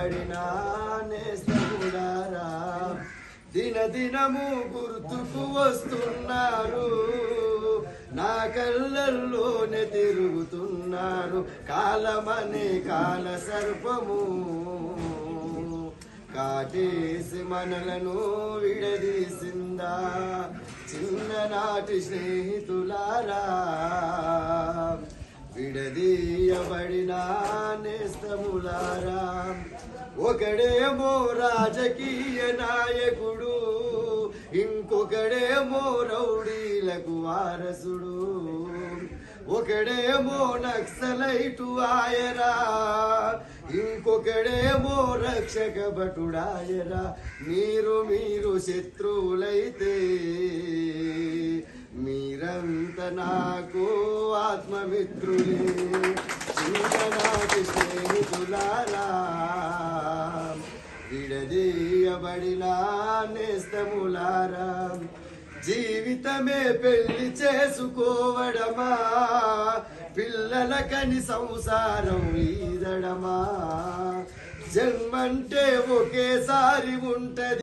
విడదీయబడిన నేస్తములారా దినదినము గుర్తుకు వస్తున్నారు, నా కళ్ళల్లోనే తిరుగుతున్నారు. కాలమనే కాల సర్పము కాటేసి మనలను విడదీసిందా, చిన్ననాటి స్నేహితులారా విడదీయబడిన నేస్తములారా. ఒకడేమో రాజకీయ నాయకుడు, ఇంకొకడేమో రౌడీలకు వారసుడు, ఒకడేమో నక్సలైటు ఆయరా, ఇంకొకడేమో రక్షక భటుడాయరా. మీరు శత్రువులైతే మీరంత నాకు ఆత్మమిత్రులే, చిన్ననాటి స్నేహితులారా విడదీయబడిన నేస్తములారా. జీవితమే పెళ్లి చేసుకోవడమా, పిల్లలకని సంసారం ఈదడమా, జన్మంటే ఒకేసారి ఉంటది.